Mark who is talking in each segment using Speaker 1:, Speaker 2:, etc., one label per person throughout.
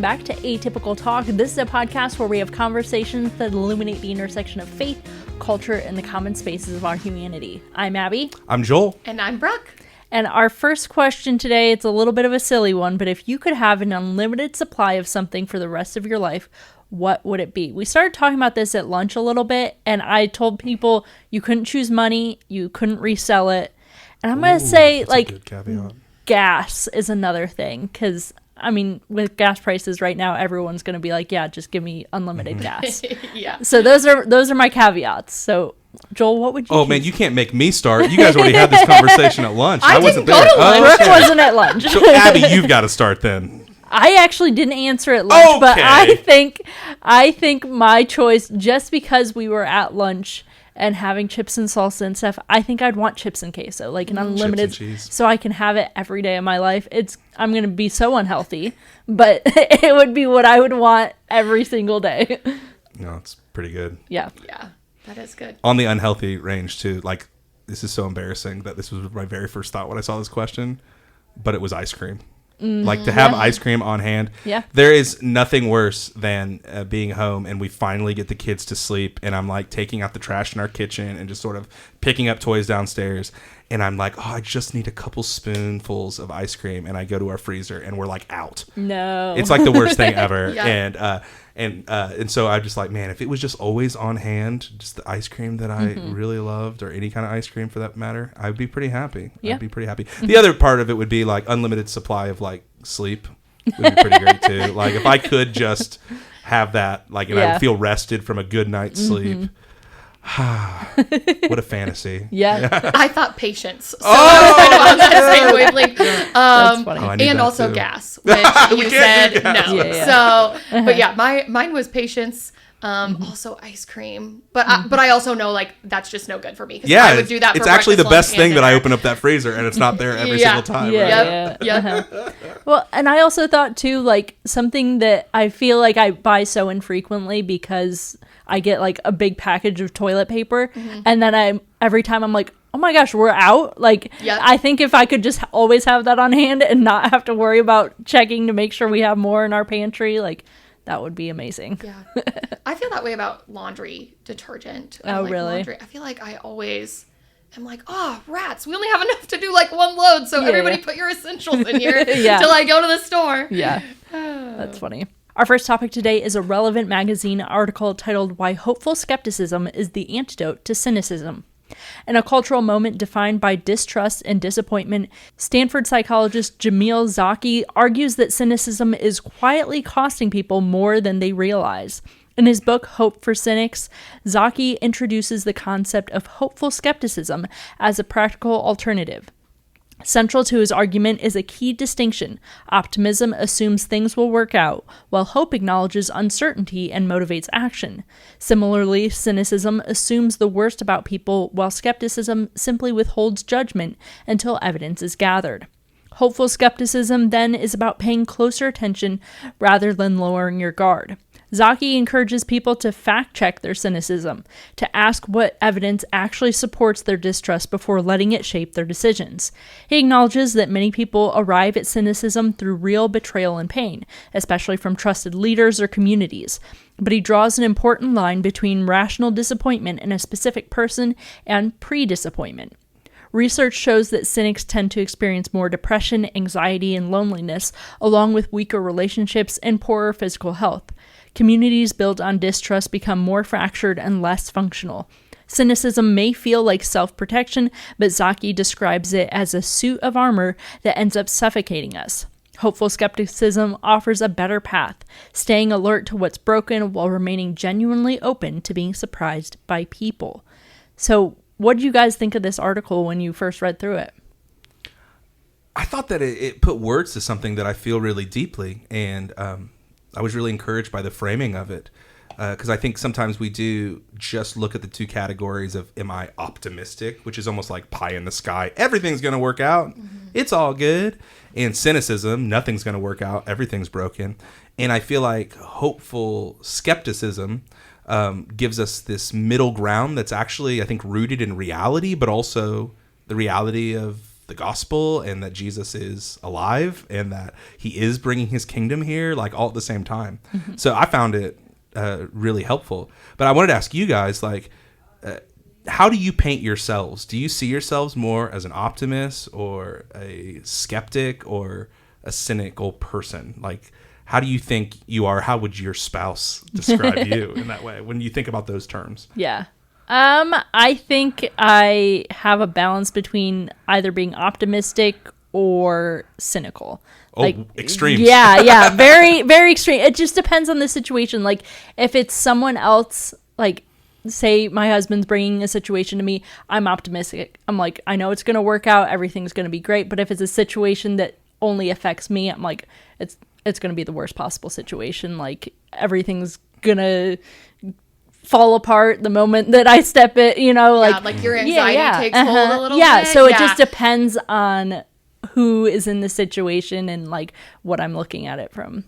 Speaker 1: back to Atypical Talk. This is a podcast where we have conversations that illuminate the intersection of faith, culture, and the common spaces of our humanity. I'm Abby.
Speaker 2: I'm Joel.
Speaker 3: And I'm Brooke.
Speaker 1: And our first question today, it's a little bit of a silly one, but if you could have an unlimited supply of something for the rest of your life, what would it be? We started talking about this at lunch a little bit, and I told people you couldn't choose money, you couldn't resell it. And I'm going to say, like, gas is another thing, because, I mean, with gas prices right now, everyone's going to be like, yeah, just give me unlimited gas.
Speaker 3: Yeah.
Speaker 1: So those are my caveats. So, Joel, what would you choose?
Speaker 2: Man, you can't make me start. You guys already had this conversation at lunch.
Speaker 3: I
Speaker 2: wasn't
Speaker 3: didn't go
Speaker 2: there.
Speaker 3: to lunch.
Speaker 1: Brooke wasn't at lunch.
Speaker 2: So, Abby, you've got to start then.
Speaker 1: I actually didn't answer at lunch, but I think my choice, just because we were at lunch and having chips and salsa and stuff, I think I'd want chips and queso, like an unlimited,
Speaker 2: chips and cheese.
Speaker 1: so I can have it every day of my life. I'm going to be so unhealthy, but it would be what I would want every single day.
Speaker 2: No, it's pretty good.
Speaker 1: Yeah.
Speaker 3: Yeah, that is good.
Speaker 2: On the unhealthy range, too, like, this is so embarrassing that this was my very first thought when I saw this question, but it was ice cream. Like, to have ice cream on hand.
Speaker 1: Yeah.
Speaker 2: There is nothing worse than being home and we finally get the kids to sleep and I'm like taking out the trash in our kitchen and just sort of picking up toys downstairs. And I'm like, I just need a couple spoonfuls of ice cream. And I go to our freezer and we're like out.
Speaker 1: No.
Speaker 2: It's like the worst thing ever.
Speaker 3: Yeah.
Speaker 2: And so I'm just like, man, if it was just always on hand, just the ice cream that I really loved, or any kind of ice cream for that matter, I'd be pretty happy.
Speaker 1: Yeah.
Speaker 2: I'd be pretty happy. The other part of it would be like unlimited supply of like sleep would be pretty great too. Like if I could just have that, like, and I would feel rested from a good night's sleep. What a fantasy.
Speaker 1: Yeah.
Speaker 3: I thought patience. So I was kind of on that same wavelength.
Speaker 1: That's funny.
Speaker 3: And also
Speaker 2: too.
Speaker 3: gas, which you said no.
Speaker 1: Yeah.
Speaker 3: So, but yeah, mine was patience. Also ice cream, but I also know like that's just no good for me.
Speaker 2: Yeah,
Speaker 3: I would do that.
Speaker 2: It's
Speaker 3: for
Speaker 2: actually the
Speaker 3: breakfast,
Speaker 2: best
Speaker 3: lunch,
Speaker 2: thing
Speaker 3: and
Speaker 2: that I
Speaker 3: dinner.
Speaker 2: open up that freezer and it's not there every
Speaker 3: Yeah.
Speaker 2: single time.
Speaker 1: Yeah.
Speaker 2: Right?
Speaker 3: Yeah.
Speaker 1: Well, and I also thought too, like, something that I feel like I buy so infrequently because I get like a big package of toilet paper, and then every time I'm like, oh my gosh, we're out. Like, I think if I could just always have that on hand and not have to worry about checking to make sure we have more in our pantry, like, that would be amazing.
Speaker 3: Yeah. I feel that way about laundry detergent.
Speaker 1: Oh,
Speaker 3: like
Speaker 1: really?
Speaker 3: Laundry. I feel like I always am like, rats, we only have enough to do like one load. So everybody put your essentials in here till I go to the store.
Speaker 1: Yeah. That's funny. Our first topic today is a Relevant magazine article titled Why Hopeful Skepticism is the Antidote to Cynicism. In a cultural moment defined by distrust and disappointment, Stanford psychologist Jamil Zaki argues that cynicism is quietly costing people more than they realize. In his book, Hope for Cynics, Zaki introduces the concept of hopeful skepticism as a practical alternative. Central to his argument is a key distinction. Optimism assumes things will work out, while hope acknowledges uncertainty and motivates action. Similarly, cynicism assumes the worst about people, while skepticism simply withholds judgment until evidence is gathered. Hopeful skepticism, then, is about paying closer attention rather than lowering your guard. Zaki encourages people to fact-check their cynicism, to ask what evidence actually supports their distrust before letting it shape their decisions. He acknowledges that many people arrive at cynicism through real betrayal and pain, especially from trusted leaders or communities. But he draws an important line between rational disappointment in a specific person and pre-disappointment. Research shows that cynics tend to experience more depression, anxiety, and loneliness, along with weaker relationships and poorer physical health. Communities built on distrust become more fractured and less functional. Cynicism may feel like self-protection, but Zaki describes it as a suit of armor that ends up suffocating us. Hopeful skepticism offers a better path, staying alert to what's broken while remaining genuinely open to being surprised by people. So, what did you guys think of this article when you first read through it?
Speaker 2: I thought that it put words to something that I feel really deeply, and I was really encouraged by the framing of it, because I think sometimes we do just look at the two categories of, am I optimistic, which is almost like pie in the sky, everything's going to work out, it's all good, and cynicism, nothing's going to work out, everything's broken. And I feel like hopeful skepticism gives us this middle ground that's actually, I think, rooted in reality, but also the reality of the gospel and that Jesus is alive and that he is bringing his kingdom here, like all at the same time. So I found it really helpful. But I wanted to ask you guys, like, how do you paint yourselves? Do you see yourselves more as an optimist or a skeptic or a cynical person? Like, how do you think you are? How would your spouse describe you in that way when you think about those terms?
Speaker 1: Yeah. I think I have a balance between either being optimistic or cynical.
Speaker 2: Oh, extremes.
Speaker 1: Yeah. Very, very extreme. It just depends on the situation. Like, if it's someone else, like, say my husband's bringing a situation to me, I'm optimistic. I'm like, I know it's going to work out. Everything's going to be great. But if it's a situation that only affects me, I'm like, it's going to be the worst possible situation. Like, everything's going to fall apart the moment that I step it, like
Speaker 3: your anxiety takes hold a little
Speaker 1: bit. So it just
Speaker 3: Yeah.
Speaker 1: depends on who is in the situation and like what I'm looking at it from.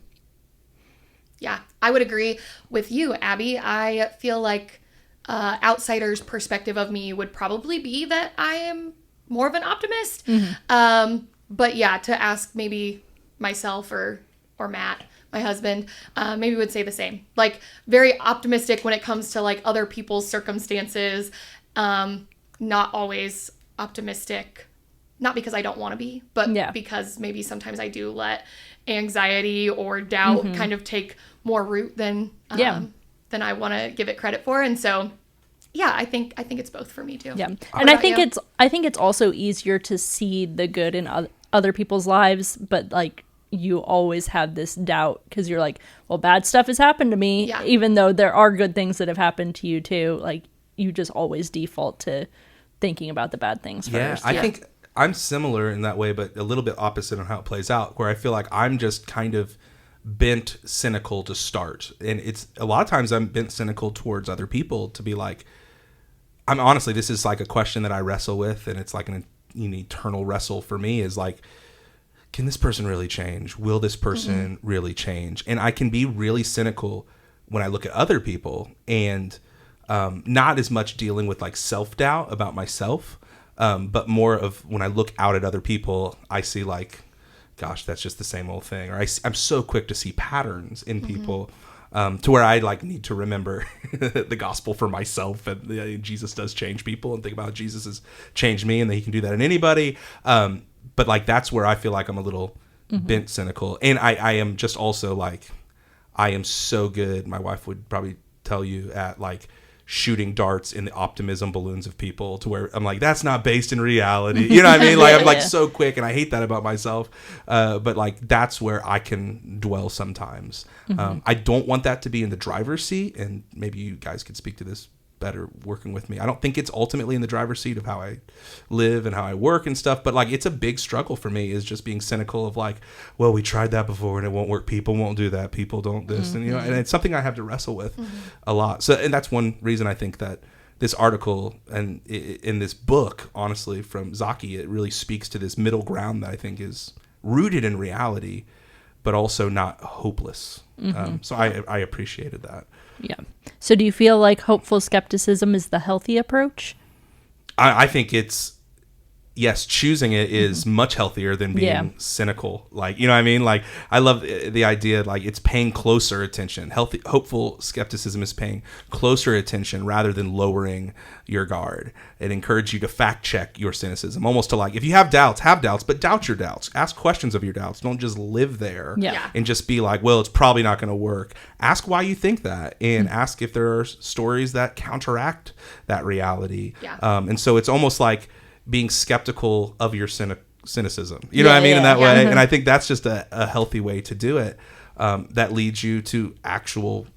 Speaker 3: Yeah, I would agree with you, Abby. I feel like outsiders' perspective of me would probably be that I am more of an optimist. But yeah, to ask maybe myself or Matt, my husband, maybe would say the same. Like, very optimistic when it comes to like other people's circumstances. Not always optimistic, not because I don't want to be, but because maybe sometimes I do let anxiety or doubt kind of take more root than I want to give it credit for. And so, yeah, I think it's both for me too.
Speaker 1: Yeah. And I think it's also easier to see the good in other people's lives, but like you always have this doubt because you're like, well, bad stuff has happened to me, even though there are good things that have happened to you too. Like, you just always default to thinking about the bad things first.
Speaker 2: I think I'm similar in that way, but a little bit opposite on how it plays out, where I feel like I'm just kind of bent cynical to start. And it's a lot of times I'm bent cynical towards other people to be like, I'm honestly, this is like a question that I wrestle with. And it's like an eternal wrestle for me is like, can this person really change? Will this person really change? And I can be really cynical when I look at other people and not as much dealing with like self-doubt about myself, but more of when I look out at other people, I see like, gosh, that's just the same old thing. Or I'm so quick to see patterns in people to where I like need to remember the gospel for myself. And Jesus does change people, and think about Jesus has changed me and that he can do that in anybody. But like, that's where I feel like I'm a little bent cynical. And I am just also like, I am so good. My wife would probably tell you at like shooting darts in the optimism balloons of people to where I'm like, that's not based in reality. You know what I mean? Like, I'm like so quick, and I hate that about myself. But like, that's where I can dwell sometimes. I don't want that to be in the driver's seat. And maybe you guys could speak to this better working with me. I don't think it's ultimately in the driver's seat of how I live and how I work and stuff, but like, it's a big struggle for me is just being cynical of like, well, we tried that before and it won't work. People won't do that. People don't this. And, and it's something I have to wrestle with a lot. So, and that's one reason I think that this article and in this book, honestly, from Zaki, it really speaks to this middle ground that I think is rooted in reality, but also not hopeless. So I appreciated that.
Speaker 1: Yeah. So do you feel like hopeful skepticism is the healthy approach?
Speaker 2: I think it's, yes, choosing it is much healthier than being cynical. Like, you know what I mean? Like, I love the idea, like, it's paying closer attention. Hopeful skepticism is paying closer attention rather than lowering your guard. It encourages you to fact check your cynicism, almost to like, if you have doubts, but doubt your doubts. Ask questions of your doubts. Don't just live there and just be like, well, it's probably not going to work. Ask why you think that, and ask if there are stories that counteract that reality. And so it's almost like being skeptical of your cynicism. You know what I mean? In that way. And I think that's just a healthy way to do it. That leads you to actual,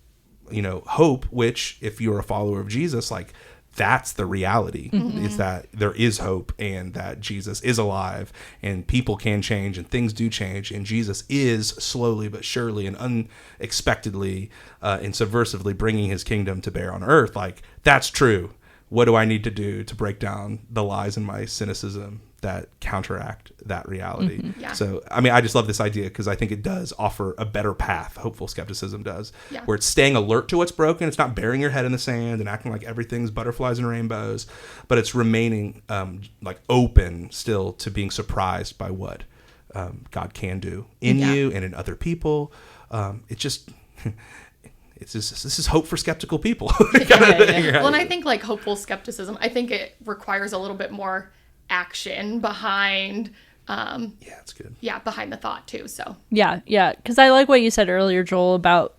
Speaker 2: hope, which if you're a follower of Jesus, like, that's the reality, is that there is hope and that Jesus is alive and people can change and things do change. And Jesus is slowly but surely and unexpectedly and subversively bringing his kingdom to bear on earth. Like, that's true. What do I need to do to break down the lies in my cynicism that counteract that reality.
Speaker 3: Yeah.
Speaker 2: So, I mean, I just love this idea because I think it does offer a better path. Hopeful skepticism does, where it's staying alert to what's broken. It's not burying your head in the sand and acting like everything's butterflies and rainbows, but it's remaining like open still to being surprised by what God can do in you and in other people. It's just this is hope for skeptical people.
Speaker 3: Well, and I think like hopeful skepticism, I think it requires a little bit more action behind
Speaker 2: it's good.
Speaker 3: Behind the thought too. So
Speaker 1: because I like what you said earlier, Joel, about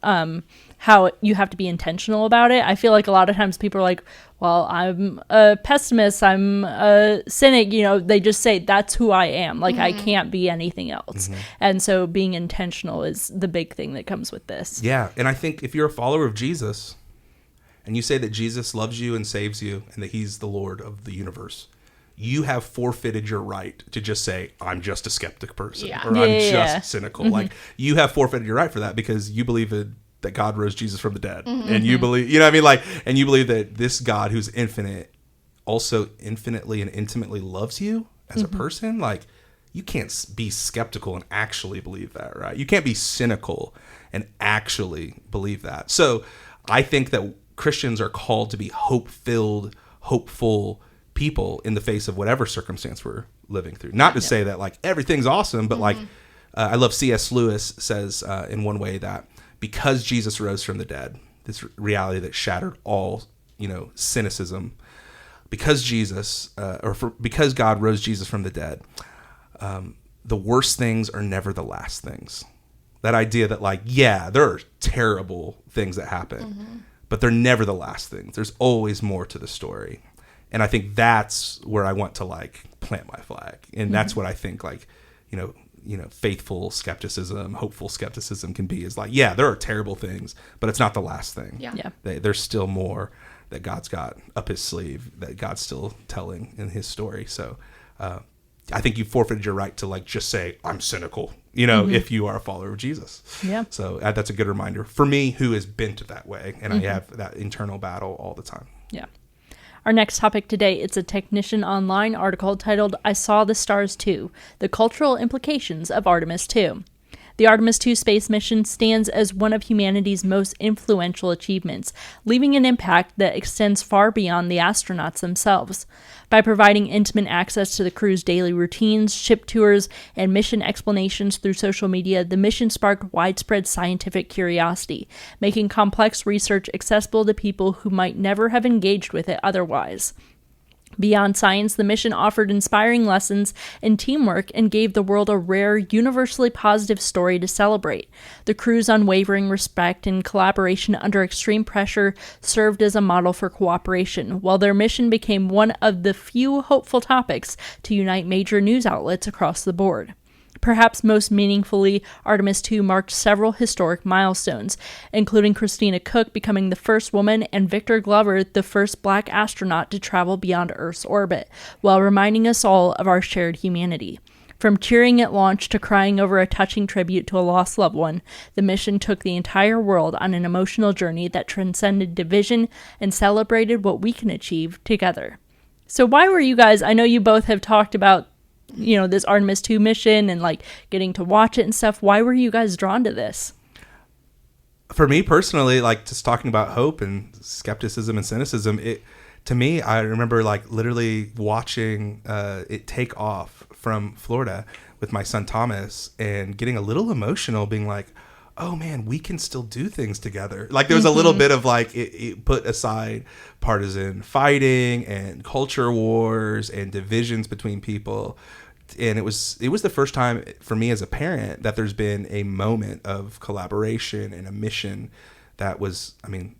Speaker 1: how you have to be intentional about it. I feel like a lot of times people are like, well, I'm a pessimist, I'm a cynic, they just say that's who I am, like I can't be anything else. And so being intentional is the big thing that comes with this.
Speaker 2: And I think if you're a follower of Jesus and you say that Jesus loves you and saves you and that he's the Lord of the universe, you have forfeited your right to just say, I'm just a skeptic person, or I'm just cynical. Like, you have forfeited your right for that because you believe that God rose Jesus from the dead. And you believe, and you believe that this God who's infinite also infinitely and intimately loves you as a person. Like, you can't be skeptical and actually believe that, right? You can't be cynical and actually believe that. So I think that Christians are called to be hope-filled, hopeful people in the face of whatever circumstance we're living through. Not to say that like everything's awesome, but like I love C.S. Lewis says in one way that because Jesus rose from the dead, this reality that shattered all cynicism, because because God rose Jesus from the dead, the worst things are never the last things. That idea that like, there are terrible things that happen, but they're never the last things. There's always more to the story. And I think that's where I want to like plant my flag. And that's what I think like, faithful skepticism, hopeful skepticism can be, is like, there are terrible things, but it's not the last thing. There's still more that God's got up his sleeve, that God's still telling in his story. So I think you forfeited your right to like just say, I'm cynical, if you are a follower of Jesus. So that's a good reminder for me, who is bent that way. And I have that internal battle all the time.
Speaker 1: Our next topic today, it's a Technician Online article titled, I Saw the Stars Too, The Cultural Implications of Artemis II. The Artemis II space mission stands as one of humanity's most influential achievements, leaving an impact that extends far beyond the astronauts themselves. By providing intimate access to the crew's daily routines, ship tours, and mission explanations through social media, the mission sparked widespread scientific curiosity, making complex research accessible to people who might never have engaged with it otherwise. Beyond science, the mission offered inspiring lessons in teamwork and gave the world a rare, universally positive story to celebrate. The crew's unwavering respect and collaboration under extreme pressure served as a model for cooperation, while their mission became one of the few hopeful topics to unite major news outlets across the board. Perhaps most meaningfully, Artemis II marked several historic milestones, including Christina Koch becoming the first woman and Victor Glover the first black astronaut to travel beyond Earth's orbit, while reminding us all of our shared humanity. From cheering at launch to crying over a touching tribute to a lost loved one, the mission took the entire world on an emotional journey that transcended division and celebrated what we can achieve together. So why were you guys, I know you both have talked about this Artemis II mission and like getting to watch it and stuff. Why were you guys drawn to this?
Speaker 2: For me personally, like just talking about hope and skepticism and cynicism, to me, I remember like literally watching it take off from Florida with my son Thomas and getting a little emotional, being like, oh man, we can still do things together. Like there was a little bit of like, it put aside partisan fighting and culture wars and divisions between people. And it was the first time for me as a parent that there's been a moment of collaboration and a mission that was, I mean,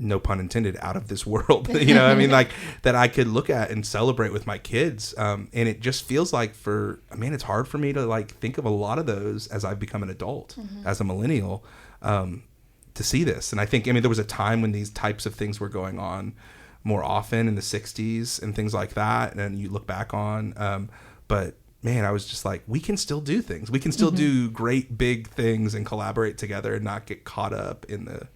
Speaker 2: no pun intended, out of this world, like that I could look at and celebrate with my kids. And it just feels like it's hard for me to like think of a lot of those as I've become an adult, as a millennial, to see this. And I think, there was a time when these types of things were going on more often in the 60s and things like that. And you look back on, but man, I was just like, we can still do things. We can still do great big things and collaborate together and not get caught up in the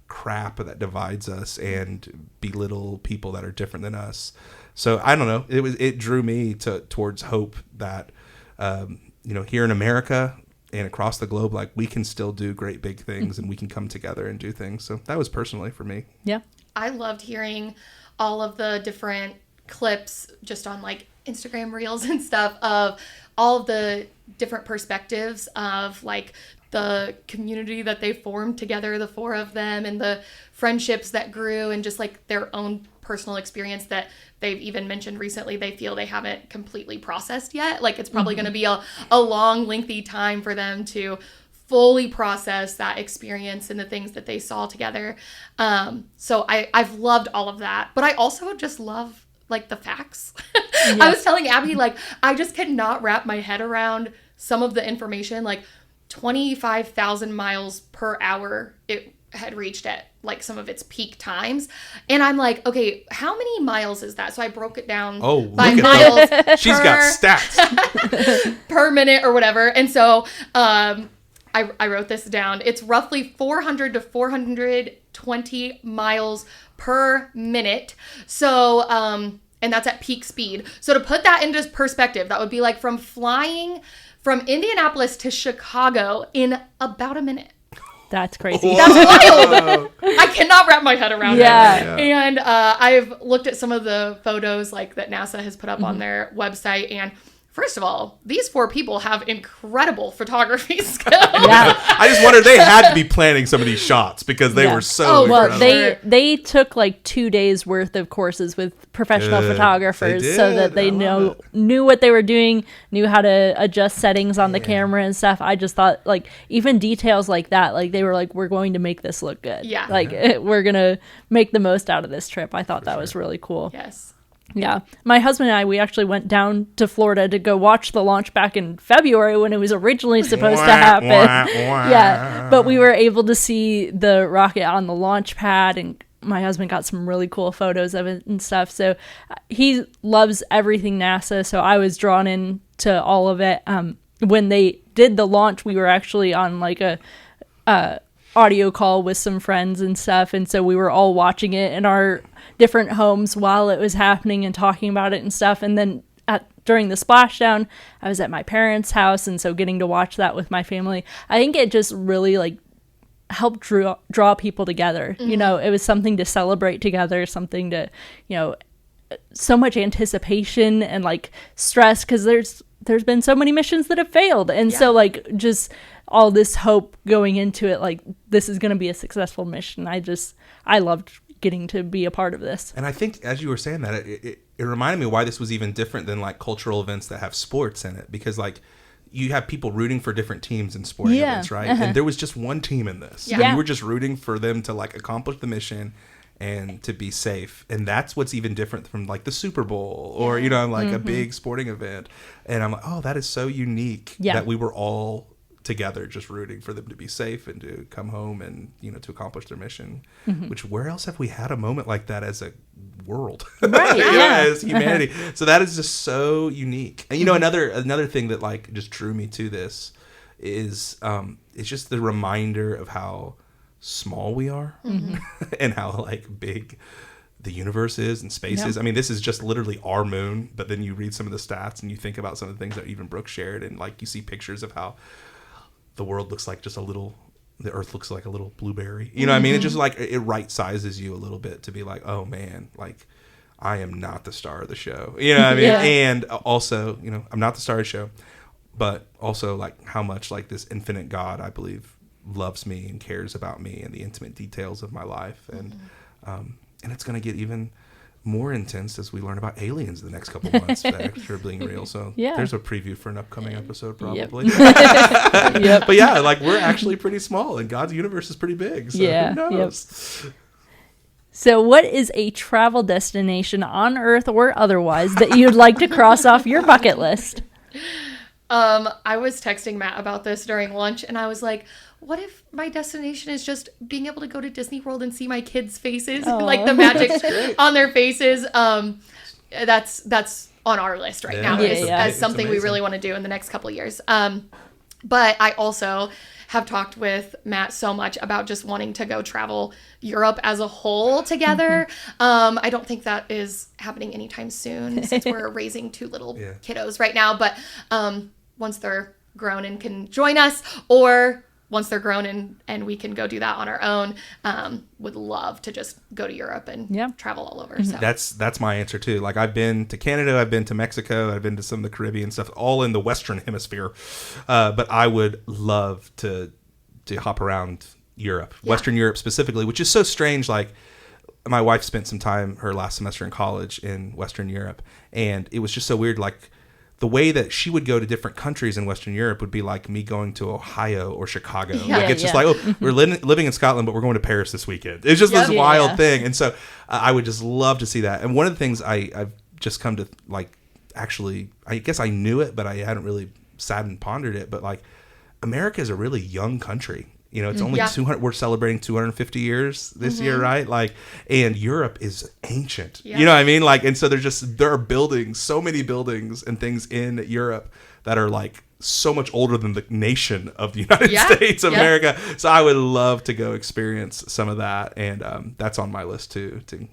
Speaker 2: crap that divides us and belittle people that are different than us. So I don't know. It drew me towards hope that here in America and across the globe, like we can still do great big things and we can come together and do things. So that was personally for me.
Speaker 1: Yeah.
Speaker 3: I loved hearing all of the different clips just on like Instagram reels and stuff of all of the different perspectives of like the community that they formed together, the four of them, and the friendships that grew, and just like their own personal experience that they've even mentioned recently they feel they haven't completely processed yet. Like it's probably going to be a long, lengthy time for them to fully process that experience and the things that they saw together. So I've loved all of that, but I also just love like the facts. Yeah. I was telling Abby, like, I just cannot wrap my head around some of the information, like 25,000 miles per hour it had reached at like some of its peak times. And I'm like, okay, how many miles is that? So I broke it down by miles.
Speaker 2: She's got stats.
Speaker 3: Per minute or whatever. And so I wrote this down. It's roughly 400 to 420 miles per minute. So, and that's at peak speed. So to put that into perspective, that would be like from flying from Indianapolis to Chicago in about a minute.
Speaker 1: That's crazy.
Speaker 2: Whoa.
Speaker 3: That's wild. I cannot wrap my head around it.
Speaker 1: Yeah.
Speaker 3: And I've looked at some of the photos like that NASA has put up on their website, and first of all, these four people have incredible photography skills.
Speaker 1: Yeah.
Speaker 2: I just wondered, they had to be planning some of these shots because they were so incredible.
Speaker 1: Well, they took like 2 days worth of courses with professional photographers so that they knew what they were doing, knew how to adjust settings on the camera and stuff. I just thought like even details like that, like they were like, we're going to make this look good.
Speaker 3: Yeah.
Speaker 1: Like we're going to make the most out of this trip. I thought that was really cool.
Speaker 3: Yes.
Speaker 1: Yeah. My husband and I, we actually went down to Florida to go watch the launch back in February when it was originally supposed to happen. Yeah. But we were able to see the rocket on the launch pad, and my husband got some really cool photos of it and stuff. So he loves everything NASA. So I was drawn into all of it. When they did the launch, we were actually on like a audio call with some friends and stuff. And so we were all watching it in our different homes while it was happening and talking about it and stuff. And then during the splashdown, I was at my parents' house, and so getting to watch that with my family, I think it just really like helped draw people together. You know, it was something to celebrate together, something to, you know, so much anticipation and like stress because there's been so many missions that have failed, and so like just all this hope going into it, like this is going to be a successful mission. I loved getting to be a part of this.
Speaker 2: And I think as you were saying that, it reminded me why this was even different than like cultural events that have sports in it, because like you have people rooting for different teams in sporting events, right? And there was just one team in this.
Speaker 3: Yeah.
Speaker 2: You were just rooting for them to like accomplish the mission and to be safe. And that's what's even different from like the Super Bowl or, you know, like a big sporting event. And I'm like, oh, that is so unique that we were all together just rooting for them to be safe and to come home and, you know, to accomplish their mission. Which, where else have we had a moment like that as a world?
Speaker 1: Right.
Speaker 2: As humanity. So that is just so unique. And, you know, another thing that like just drew me to this is it's just the reminder of how small we are and how like big the universe is and space is. I mean, this is just literally our moon, but then you read some of the stats and you think about some of the things that even Brooke shared, and like you see pictures of how the world looks like just the earth looks like a little blueberry. You know what I mean? It just like, it right sizes you a little bit to be like, oh man, like I am not the star of the show. You know what I mean? And also, you know, I'm not the star of the show, but also like how much like this infinite God, I believe, loves me and cares about me and the intimate details of my life. And it's going to get even more intense as we learn about aliens in the next couple months that are being real. So there's a preview for an upcoming episode probably. But yeah, like we're actually pretty small and God's universe is pretty big. So who knows?
Speaker 1: So what is a travel destination on Earth or otherwise that you'd like to cross off your bucket list?
Speaker 3: I was texting Matt about this during lunch, and I was like, what if my destination is just being able to go to Disney World and see my kids' faces, like the magic on their faces? That's on our list right now as something we really want to do in the next couple of years. But I also have talked with Matt so much about just wanting to go travel Europe as a whole together. I don't think that is happening anytime soon since we're raising 2 little kiddos right now. But once they're grown and can join us, or once they're grown and we can go do that on our own, would love to just go to Europe and travel all over. So.
Speaker 2: That's my answer too. Like, I've been to Canada, I've been to Mexico, I've been to some of the Caribbean stuff, all in the Western Hemisphere. But I would love to hop around Europe, Western Europe specifically, which is so strange. Like, my wife spent some time her last semester in college in Western Europe, and it was just so weird. Like, the way that she would go to different countries in Western Europe would be like me going to Ohio or Chicago. Like, it's just like, oh, we're living in Scotland, but we're going to Paris this weekend. It's just this wild thing. And so I would just love to see that. And one of the things I've just come to, like, actually, I guess I knew it, but I hadn't really sat and pondered it. But, like, America is a really young country. You know, it's only 200. We're celebrating 250 years this year, right? Like, and Europe is ancient. Yeah. You know what I mean? Like, and so there are buildings, so many buildings and things in Europe that are like so much older than the nation of the United States of America. So I would love to go experience some of that, and that's on my list too. To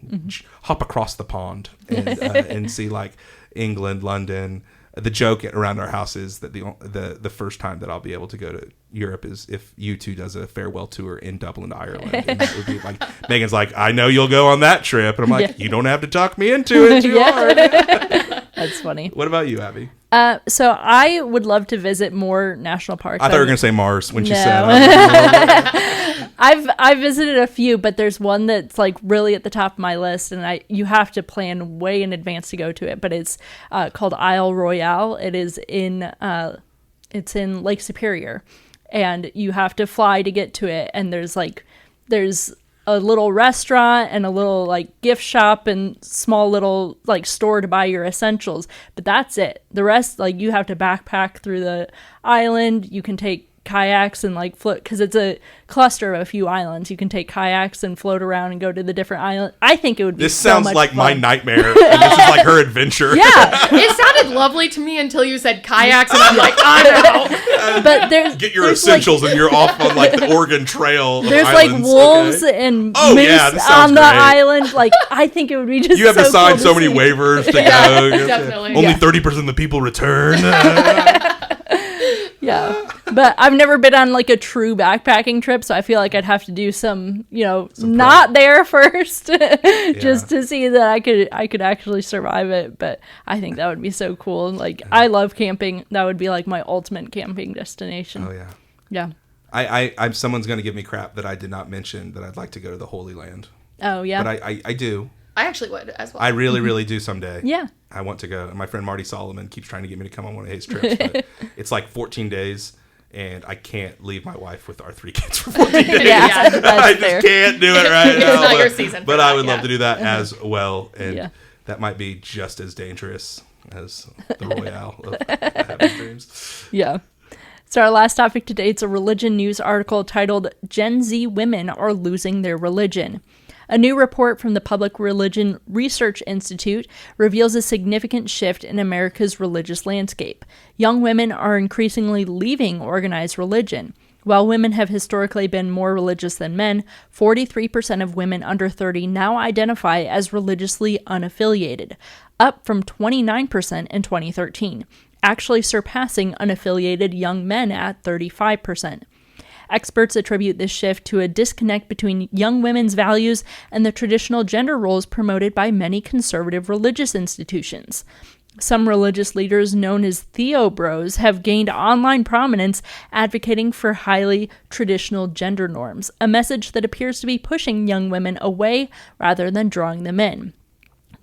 Speaker 2: hop across the pond and see like England, London. The joke around our house is that the first time that I'll be able to go to Europe is if U2 does a farewell tour in Dublin, Ireland. And that would be like, Megan's like, I know you'll go on that trip. And I'm like, you don't have to talk me into it too hard.
Speaker 1: That's funny.
Speaker 2: What about you, Abby?
Speaker 1: So I would love to visit more national parks.
Speaker 2: I thought you were going to say Mars when she said
Speaker 1: I've visited a few, but there's one that's like really at the top of my list, and you have to plan way in advance to go to it. But it's called Isle Royale. It is it's in Lake Superior, and you have to fly to get to it. And there's a little restaurant and a little like gift shop and small little like store to buy your essentials, but that's it. The rest, like, you have to backpack through the island. You can take kayaks and like float, because it's a cluster of a few islands. You can take kayaks and float around and go to the different islands. I think it would be
Speaker 2: this
Speaker 1: so
Speaker 2: sounds
Speaker 1: much
Speaker 2: like
Speaker 1: fun.
Speaker 2: my nightmare, and this is like her adventure.
Speaker 3: It sounded lovely to me until you said kayaks, and I'm like, I know.
Speaker 1: But
Speaker 2: get your essentials, and you're off on like the Oregon Trail.
Speaker 1: There's
Speaker 2: islands.
Speaker 1: like wolves and moose on the island. Like, I think it would be just
Speaker 2: you have to sign
Speaker 1: cool
Speaker 2: so many waivers to go.
Speaker 3: Definitely.
Speaker 2: Only 30% of the people return.
Speaker 1: But I've never been on like a true backpacking trip, so I feel like I'd have to do some not there first just to see that I could actually survive it. But I think that would be so cool. Like, I love camping. That would be like my ultimate camping destination.
Speaker 2: Oh yeah.
Speaker 1: Yeah.
Speaker 2: I'm someone's going to give me crap that I did not mention that I'd like to go to the Holy Land.
Speaker 1: Oh yeah.
Speaker 2: But I do.
Speaker 3: I actually would as well.
Speaker 2: I really, really do someday.
Speaker 1: Yeah.
Speaker 2: I want to go. And my friend Marty Solomon keeps trying to get me to come on one of his trips. But it's like 14 days, and I can't leave my wife with our 3 kids for 14 days. I just can't do it right now.
Speaker 3: It's not your season.
Speaker 2: But I would love to do that as well. And that might be just as dangerous as the Royale of having dreams.
Speaker 1: Yeah. So our last topic today, it's a religion news article titled Gen Z Women Are Losing Their Religion. A new report from the Public Religion Research Institute reveals a significant shift in America's religious landscape. Young women are increasingly leaving organized religion. While women have historically been more religious than men, 43% of women under 30 now identify as religiously unaffiliated, up from 29% in 2013, actually surpassing unaffiliated young men at 35%. Experts attribute this shift to a disconnect between young women's values and the traditional gender roles promoted by many conservative religious institutions. Some religious leaders, known as Theo-bros, have gained online prominence advocating for highly traditional gender norms, a message that appears to be pushing young women away rather than drawing them in.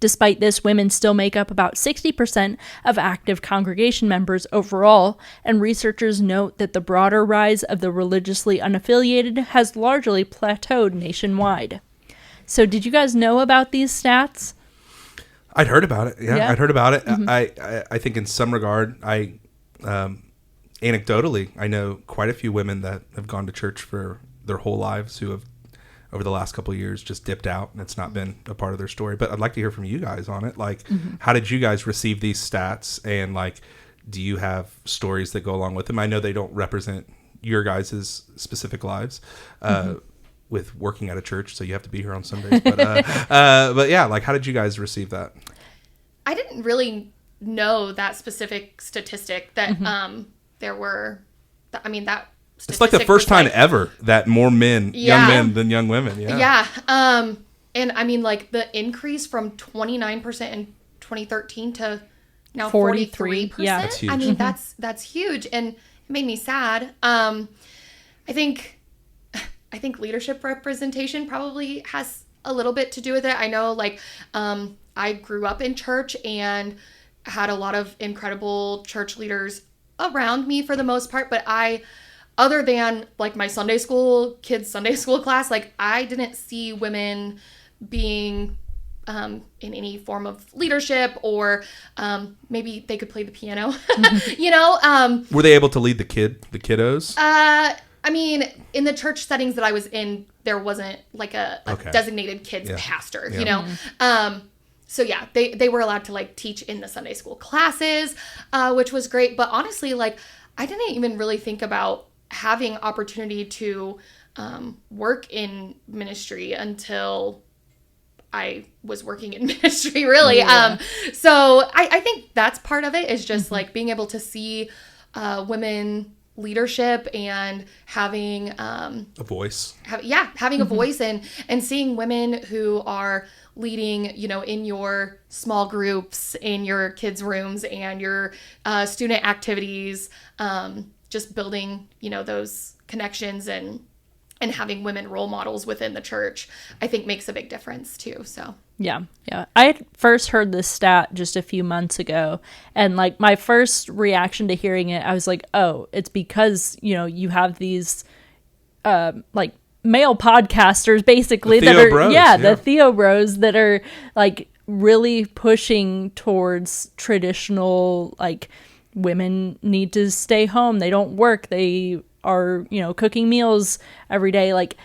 Speaker 1: Despite this, women still make up about 60% of active congregation members overall, and researchers note that the broader rise of the religiously unaffiliated has largely plateaued nationwide. So did you guys know about these stats?
Speaker 2: I'd heard about it. Yeah. I'd heard about it. Mm-hmm. I think in some regard, anecdotally, I know quite a few women that have gone to church for their whole lives who have, over the last couple of years, just dipped out, and it's not been a part of their story. But I'd like to hear from you guys on it. Like, how did you guys receive these stats? And like, do you have stories that go along with them? I know they don't represent your guys' specific lives with working at a church, so you have to be here on Sundays. But yeah, like, how did you guys receive that?
Speaker 3: I didn't really know that specific statistic that there were. I mean, that
Speaker 2: it's like the first time ever that more men, young men than young women. Yeah.
Speaker 3: Yeah. And I mean, like, the increase from 29% in 2013 to now 43%.
Speaker 1: Yeah,
Speaker 2: that's huge.
Speaker 3: I mean, that's huge, and it made me sad. I think leadership representation probably has a little bit to do with it. I know, like, I grew up in church and had a lot of incredible church leaders around me for the most part, but other than like my kids' Sunday school class, like, I didn't see women being in any form of leadership, or maybe they could play the piano, you know.
Speaker 2: Were they able to lead the kiddos?
Speaker 3: I mean, in the church settings that I was in, there wasn't like a designated kids pastor, you know. So yeah, they were allowed to like teach in the Sunday school classes, which was great. But honestly, like, I didn't even really think about having opportunity to work in ministry until I was working in ministry, really.
Speaker 1: Yeah.
Speaker 3: So I think that's part of it, is just like being able to see women leadership and having
Speaker 2: a voice.
Speaker 3: Having a voice, and seeing women who are leading, you know, in your small groups, in your kids' rooms, and your student activities, just building, you know, those connections and having women role models within the church, I think makes a big difference too. So
Speaker 1: yeah. I had first heard this stat just a few months ago, and like my first reaction to hearing it, I was like, oh, it's because, you know, you have these like male podcasters basically that are the Theo Bros that are like really pushing towards traditional, like, women need to stay home, they don't work, they are, you know, cooking meals every day. Like,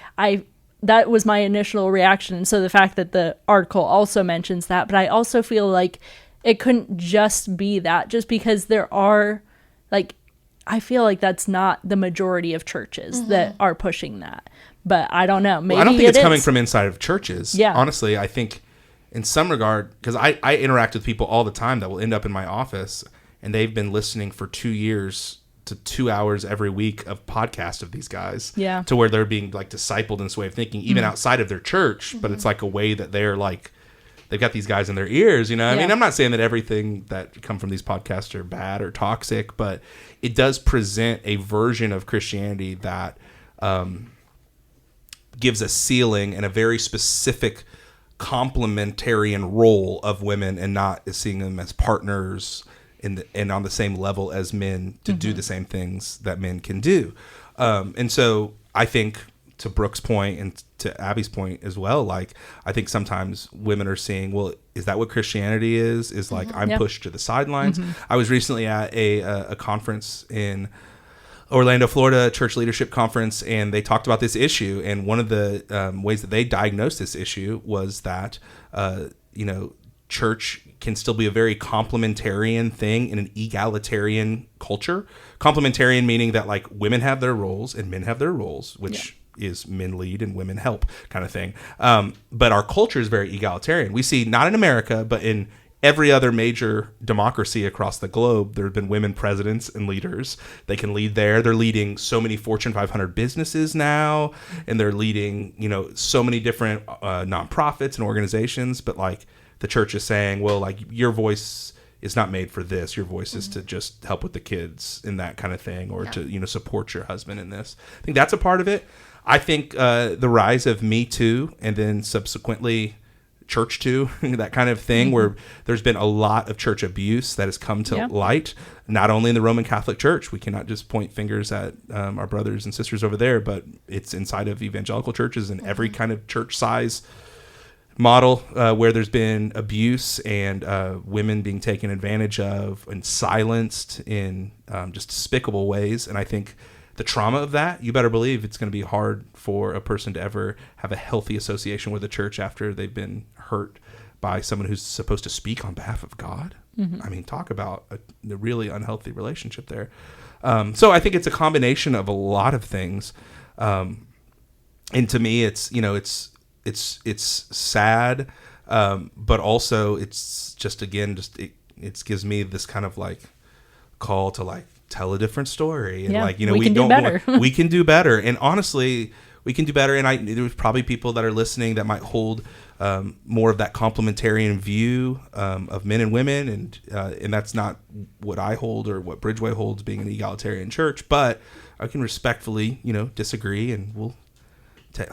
Speaker 1: that was my initial reaction. And so the fact that the article also mentions that, but I also feel like it couldn't just be that, just because there are, like, I feel like that's not the majority of churches that are pushing that. But I don't know. Maybe
Speaker 2: I don't think it's coming from inside of churches.
Speaker 1: Yeah.
Speaker 2: Honestly, I think in some regard, because I interact with people all the time that will end up in my office, and they've been listening for 2 years to 2 hours every week of podcast of these guys, to where they're being like discipled in this way of thinking, even outside of their church. But it's like a way that they're like, they've got these guys in their ears, you know. I mean, I'm not saying that everything that come from these podcasts are bad or toxic, but it does present a version of Christianity that gives a ceiling and a very specific complementarian role of women, and not seeing them as partners and on the same level as men to do the same things that men can do. And so I think, to Brooke's point and to Abby's point as well, like, I think sometimes women are seeing, well, is that what Christianity is like, I'm pushed to the sidelines. I was recently at a conference in Orlando, Florida, church leadership conference, and they talked about this issue. And one of the ways that they diagnosed this issue was that, you know, church can still be a very complementarian thing in an egalitarian culture. Complementarian meaning that, like, women have their roles and men have their roles, which is men lead and women help kind of thing. But our culture is very egalitarian. We see, not in America, but in every other major democracy across the globe, there have been women presidents and leaders. They can lead there. They're leading so many Fortune 500 businesses now, and they're leading, you know, so many different nonprofits and organizations. But, like, the church is saying, well, like, your voice is not made for this. Your voice is to just help with the kids and that kind of thing, or to, you know, support your husband in this. I think that's a part of it. I think the rise of Me Too, and then subsequently Church Too, that kind of thing, where there's been a lot of church abuse that has come to light, not only in the Roman Catholic Church. We cannot just point fingers at our brothers and sisters over there, but it's inside of evangelical churches and every kind of church size model where there's been abuse and women being taken advantage of and silenced in just despicable ways. And I think the trauma of that, you better believe it's going to be hard for a person to ever have a healthy association with the church after they've been hurt by someone who's supposed to speak on behalf of God. I mean, talk about a really unhealthy relationship there. So I think it's a combination of a lot of things. And to me, it's, you know, it's sad, but also it's just, again, it gives me this kind of like call to like tell a different story. And like, you know, we can do better. We can do better. And honestly, we can do better. And there's probably people that are listening that might hold more of that complementarian view of men and women, and that's not what I hold or what Bridgeway holds, being an egalitarian church. But I can respectfully, you know, disagree, and we'll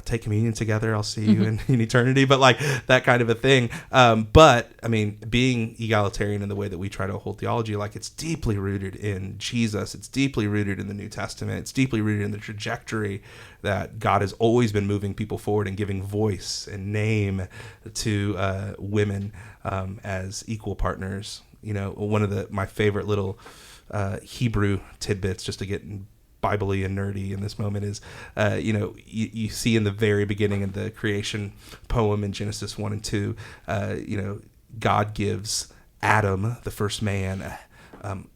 Speaker 2: take communion together. I'll see you in eternity. But like that kind of a thing. But I mean, being egalitarian in the way that we try to hold theology, like it's deeply rooted in Jesus. It's deeply rooted in the New Testament. It's deeply rooted in the trajectory that God has always been moving people forward and giving voice and name to women as equal partners. You know, one of my favorite little Hebrew tidbits, just to get Bible-y and nerdy in this moment, is, you know, you see in the very beginning of the creation poem in Genesis 1 and 2, you know, God gives Adam, the first man,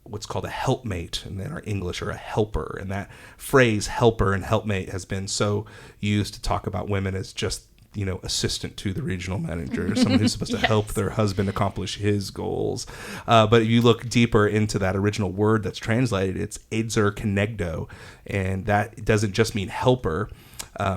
Speaker 2: what's called a helpmate, and in our English, or a helper. And that phrase helper and helpmate has been so used to talk about women as just, you know, assistant to the regional manager, someone who's supposed to help their husband accomplish his goals. But if you look deeper into that original word that's translated, it's edzer kenegdo, and that doesn't just mean helper.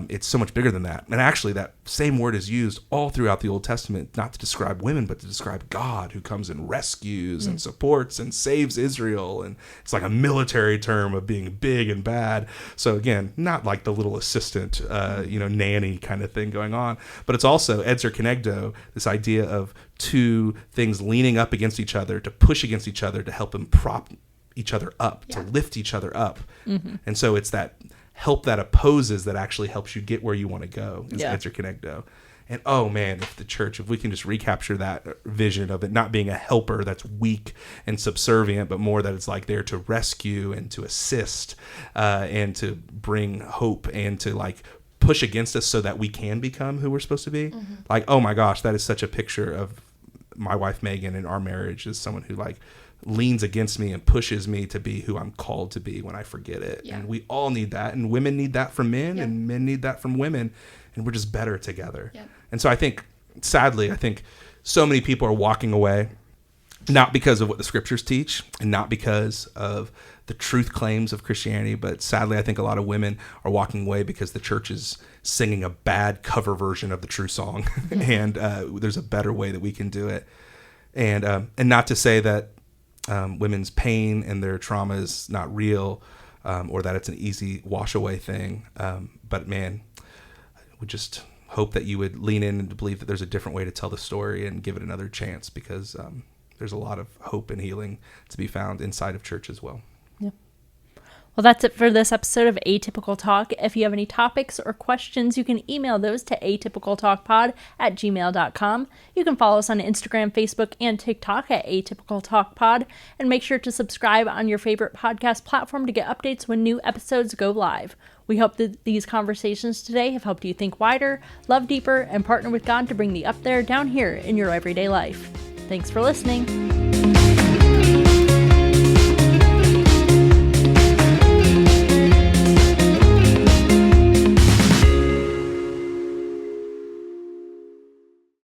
Speaker 2: It's so much bigger than that. And actually, that same word is used all throughout the Old Testament, not to describe women, but to describe God, who comes and rescues and supports and saves Israel. And it's like a military term of being big and bad. So again, not like the little assistant, you know, nanny kind of thing going on, but it's also edzer kenegdo, this idea of two things leaning up against each other to push against each other to help them prop each other up, to lift each other up. And so it's that help that opposes that actually helps you get where you want to go, is edzer kenegdo. And oh man, if we can just recapture that vision of it not being a helper that's weak and subservient, but more that it's like there to rescue and to assist, and to bring hope and to like push against us so that we can become who we're supposed to be. Like, oh my gosh, that is such a picture of my wife Megan and our marriage, as someone who like leans against me and pushes me to be who I'm called to be when I forget it. And we all need that, and women need that from men, and men need that from women, and we're just better together. And so I think, sadly, so many people are walking away, not because of what the scriptures teach and not because of the truth claims of Christianity, but sadly, I think a lot of women are walking away because the church is singing a bad cover version of the true song. And there's a better way that we can do it. And not to say that women's pain and their trauma is not real, or that it's an easy wash away thing. But man, we just hope that you would lean in and believe that there's a different way to tell the story and give it another chance, because there's a lot of hope and healing to be found inside of church as well.
Speaker 1: Well, that's it for this episode of Atypical Talk. If you have any topics or questions, you can email those to atypicaltalkpod@gmail.com. You can follow us on Instagram, Facebook, and TikTok at Atypical Talk Pod. And make sure to subscribe on your favorite podcast platform to get updates when new episodes go live. We hope that these conversations today have helped you think wider, love deeper, and partner with God to bring the up there down here in your everyday life. Thanks for listening.